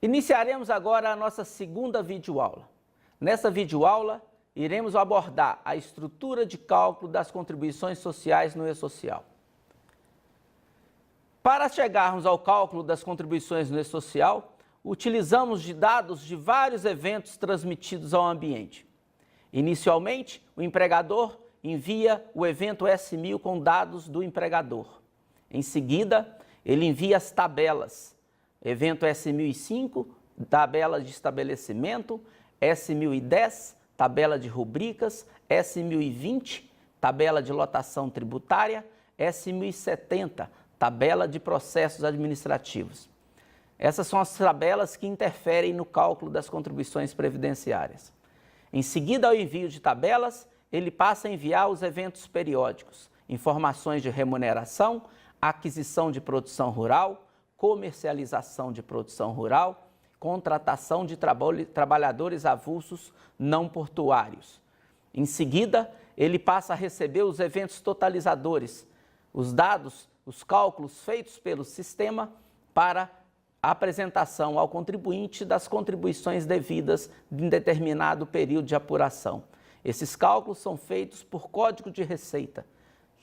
Iniciaremos agora a nossa segunda videoaula. Nessa videoaula, iremos abordar a estrutura de cálculo das contribuições sociais no E-Social. Para chegarmos ao cálculo das contribuições no E-Social, utilizamos de dados de vários eventos transmitidos ao ambiente. Inicialmente, o empregador envia o evento S1000 com dados do empregador. Em seguida, ele envia as tabelas. Evento S1005, tabela de estabelecimento, S1010, tabela de rubricas, S1020, tabela de lotação tributária, S1070, tabela de processos administrativos. Essas são as tabelas que interferem no cálculo das contribuições previdenciárias. Em seguida ao envio de tabelas, ele passa a enviar os eventos periódicos, informações de remuneração, aquisição de produção rural, comercialização de produção rural, contratação de trabalhadores avulsos não portuários. Em seguida, ele passa a receber os eventos totalizadores, os dados, os cálculos feitos pelo sistema para a apresentação ao contribuinte das contribuições devidas em determinado período de apuração. Esses cálculos são feitos por código de receita,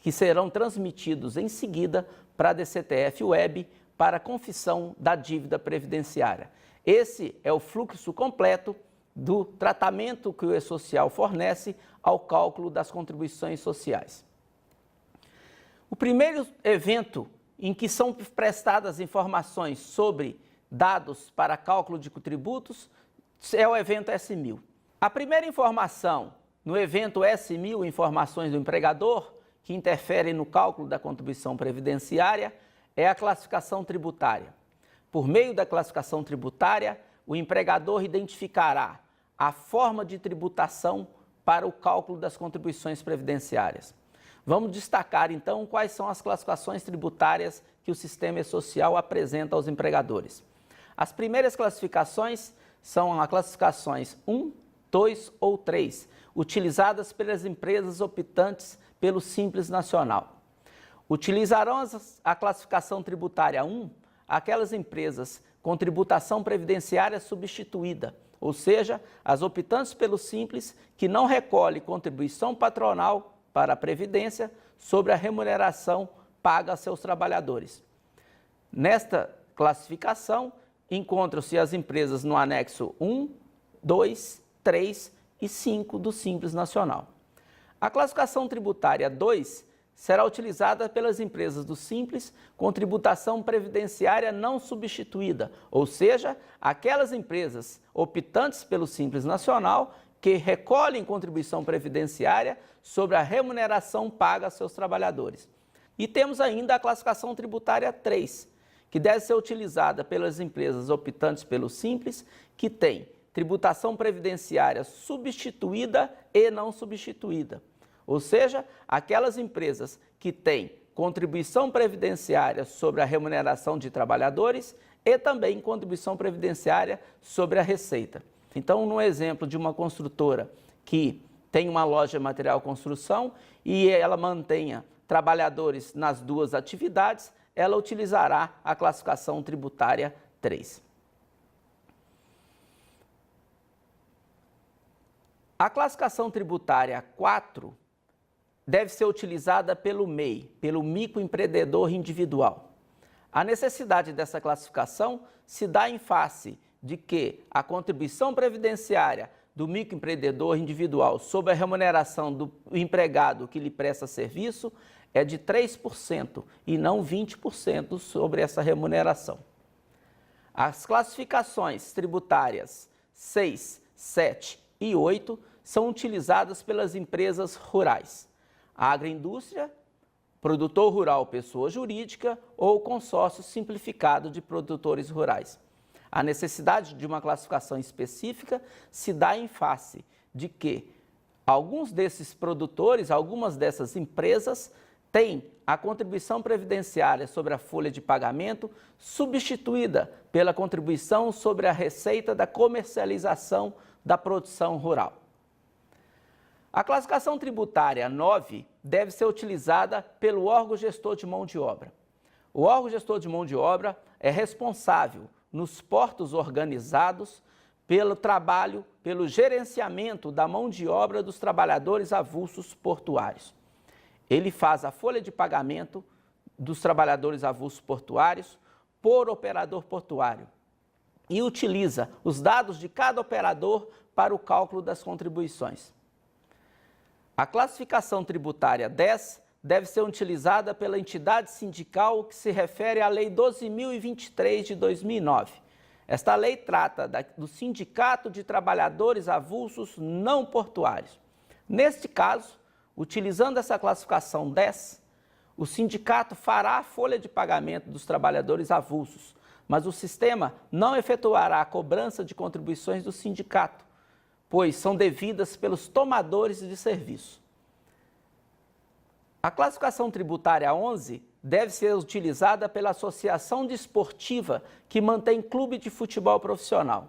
que serão transmitidos em seguida para a DCTF Web para a confissão da dívida previdenciária. Esse é o fluxo completo do tratamento que o E-Social fornece ao cálculo das contribuições sociais. O primeiro evento em que são prestadas informações sobre dados para cálculo de tributos é o evento S1000. A primeira informação no evento S1000, informações do empregador, que interferem no cálculo da contribuição previdenciária, é a classificação tributária. Por meio da classificação tributária, o empregador identificará a forma de tributação para o cálculo das contribuições previdenciárias. Vamos destacar, então, quais são as classificações tributárias que o sistema E-Social apresenta aos empregadores. As primeiras classificações são as classificações 1, 2 ou 3, utilizadas pelas empresas optantes pelo Simples Nacional. Utilizarão a classificação tributária 1 aquelas empresas com tributação previdenciária substituída, ou seja, as optantes pelo Simples que não recolhem contribuição patronal para a Previdência sobre a remuneração paga a seus trabalhadores. Nesta classificação, encontram-se as empresas no anexo 1, 2, 3 e 5 do Simples Nacional. A classificação tributária 2 será utilizada pelas empresas do Simples com tributação previdenciária não substituída, ou seja, aquelas empresas optantes pelo Simples Nacional que recolhem contribuição previdenciária sobre a remuneração paga a seus trabalhadores. E temos ainda a classificação tributária 3, que deve ser utilizada pelas empresas optantes pelo Simples, que tem tributação previdenciária substituída e não substituída. Ou seja, aquelas empresas que têm contribuição previdenciária sobre a remuneração de trabalhadores e também contribuição previdenciária sobre a receita. Então, no exemplo de uma construtora que tem uma loja de material construção e ela mantenha trabalhadores nas duas atividades, ela utilizará a classificação tributária 3. A classificação tributária 4 deve ser utilizada pelo MEI, pelo microempreendedor individual. A necessidade dessa classificação se dá em face de que a contribuição previdenciária do microempreendedor individual sobre a remuneração do empregado que lhe presta serviço é de 3% e não 20% sobre essa remuneração. As classificações tributárias 6, 7 e 8 são utilizadas pelas empresas rurais, a agroindústria, produtor rural pessoa jurídica ou consórcio simplificado de produtores rurais. A necessidade de uma classificação específica se dá em face de que alguns desses produtores, algumas dessas empresas, têm a contribuição previdenciária sobre a folha de pagamento substituída pela contribuição sobre a receita da comercialização da produção rural. A classificação tributária 9 deve ser utilizada pelo órgão gestor de mão de obra. O órgão gestor de mão de obra é responsável nos portos organizados pelo trabalho, pelo gerenciamento da mão de obra dos trabalhadores avulsos portuários. Ele faz a folha de pagamento dos trabalhadores avulsos portuários por operador portuário e utiliza os dados de cada operador para o cálculo das contribuições. A classificação tributária 10 deve ser utilizada pela entidade sindical que se refere à Lei 12.023 de 2009. Esta lei trata do Sindicato de Trabalhadores Avulsos Não Portuários. Neste caso, utilizando essa classificação 10, o sindicato fará a folha de pagamento dos trabalhadores avulsos, mas o sistema não efetuará a cobrança de contribuições do sindicato, pois são devidas pelos tomadores de serviço. A classificação tributária 11 deve ser utilizada pela associação desportiva que mantém clube de futebol profissional.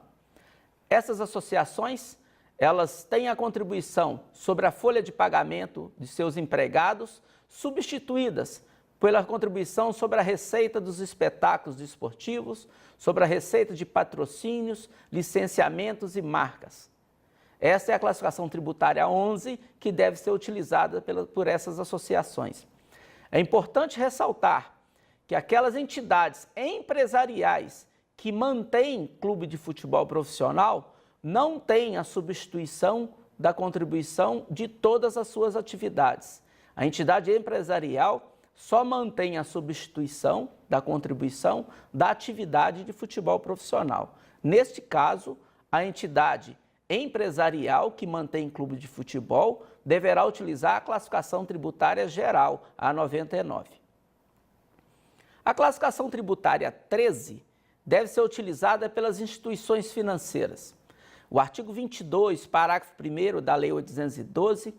Essas associações, elas têm a contribuição sobre a folha de pagamento de seus empregados, substituídas pela contribuição sobre a receita dos espetáculos desportivos, sobre a receita de patrocínios, licenciamentos e marcas. Essa é a classificação tributária 11 que deve ser utilizada por essas associações. É importante ressaltar que aquelas entidades empresariais que mantêm clube de futebol profissional não têm a substituição da contribuição de todas as suas atividades. A entidade empresarial só mantém a substituição da contribuição da atividade de futebol profissional. Neste caso, a entidade empresarial que mantém clube de futebol deverá utilizar a classificação tributária geral, a 99. A classificação tributária 13 deve ser utilizada pelas instituições financeiras. O artigo 22, parágrafo 1º da Lei 812,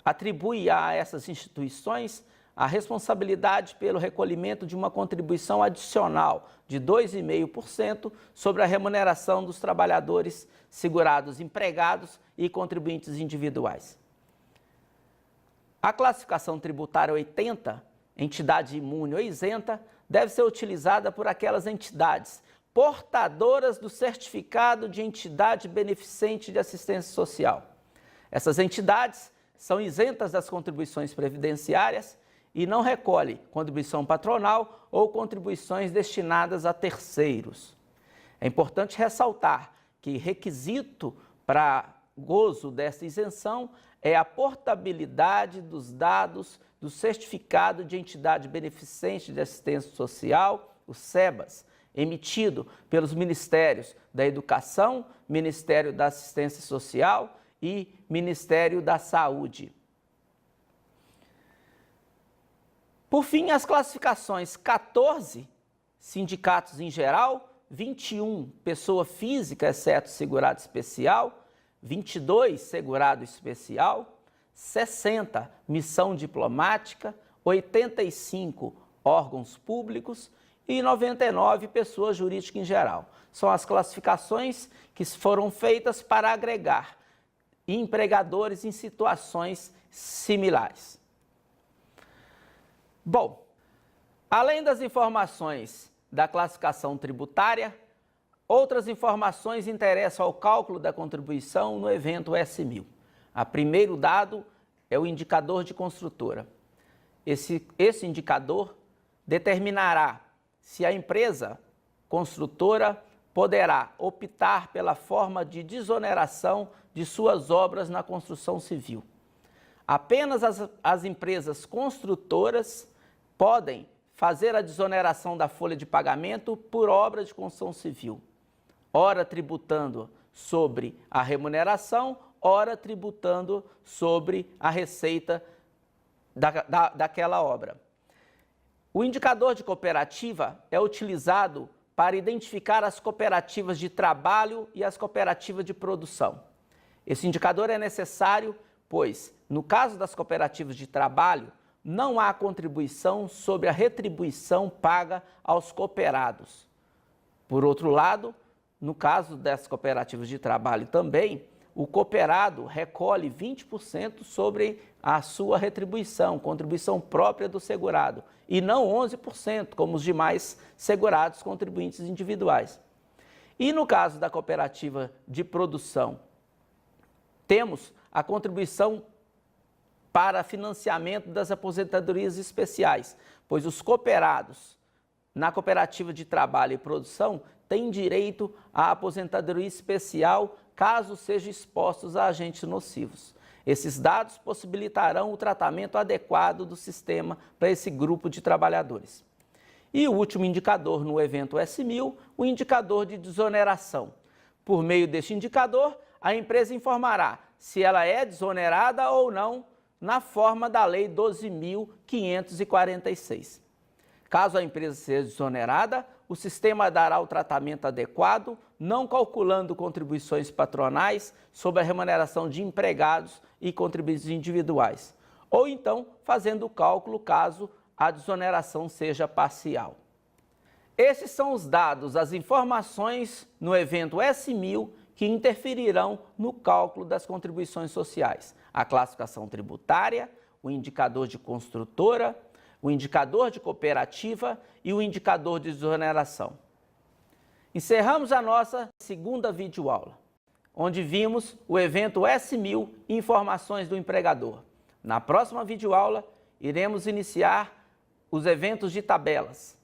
atribui a essas instituições a responsabilidade pelo recolhimento de uma contribuição adicional de 2,5% sobre a remuneração dos trabalhadores segurados empregados e contribuintes individuais. A classificação tributária 80, entidade imune ou isenta, deve ser utilizada por aquelas entidades portadoras do certificado de entidade beneficente de assistência social. Essas entidades são isentas das contribuições previdenciárias e não recolhem contribuição patronal ou contribuições destinadas a terceiros. É importante ressaltar que requisito para gozo dessa isenção é a portabilidade dos dados do Certificado de Entidade Beneficente de Assistência Social, o SEBAS, emitido pelos Ministérios da Educação, Ministério da Assistência Social e Ministério da Saúde. Por fim, as classificações 14, sindicatos em geral, 21, pessoa física, exceto segurado especial, 22, segurado especial, 60, missão diplomática, 85, órgãos públicos e 99, pessoa jurídica em geral. São as classificações que foram feitas para agregar empregadores em situações similares. Bom, além das informações da classificação tributária, outras informações interessam ao cálculo da contribuição no evento S1000. O primeiro dado é o indicador de construtora. Esse indicador determinará se a empresa construtora poderá optar pela forma de desoneração de suas obras na construção civil. Apenas as empresas construtoras podem fazer a desoneração da folha de pagamento por obra de construção civil, ora tributando sobre a remuneração, ora tributando sobre a receita daquela obra. O indicador de cooperativa é utilizado para identificar as cooperativas de trabalho e as cooperativas de produção. Esse indicador é necessário, pois, no caso das cooperativas de trabalho, não há contribuição sobre a retribuição paga aos cooperados. Por outro lado, no caso das cooperativas de trabalho também, o cooperado recolhe 20% sobre a sua retribuição, contribuição própria do segurado, e não 11%, como os demais segurados contribuintes individuais. E no caso da cooperativa de produção, temos a contribuição para financiamento das aposentadorias especiais, pois os cooperados na cooperativa de trabalho e produção têm direito à aposentadoria especial caso sejam expostos a agentes nocivos. Esses dados possibilitarão o tratamento adequado do sistema para esse grupo de trabalhadores. E o último indicador no evento S1000, o indicador de desoneração. Por meio deste indicador, a empresa informará se ela é desonerada ou não na forma da Lei 12.546. Caso a empresa seja desonerada, o sistema dará o tratamento adequado, não calculando contribuições patronais sobre a remuneração de empregados e contribuintes individuais, ou então fazendo o cálculo caso a desoneração seja parcial. Esses são os dados, as informações no evento S1000 que interferirão no cálculo das contribuições sociais: a classificação tributária, o indicador de construtora, o indicador de cooperativa e o indicador de desoneração. Encerramos a nossa segunda videoaula, onde vimos o evento S1000 e informações do empregador. Na próxima videoaula, iremos iniciar os eventos de tabelas.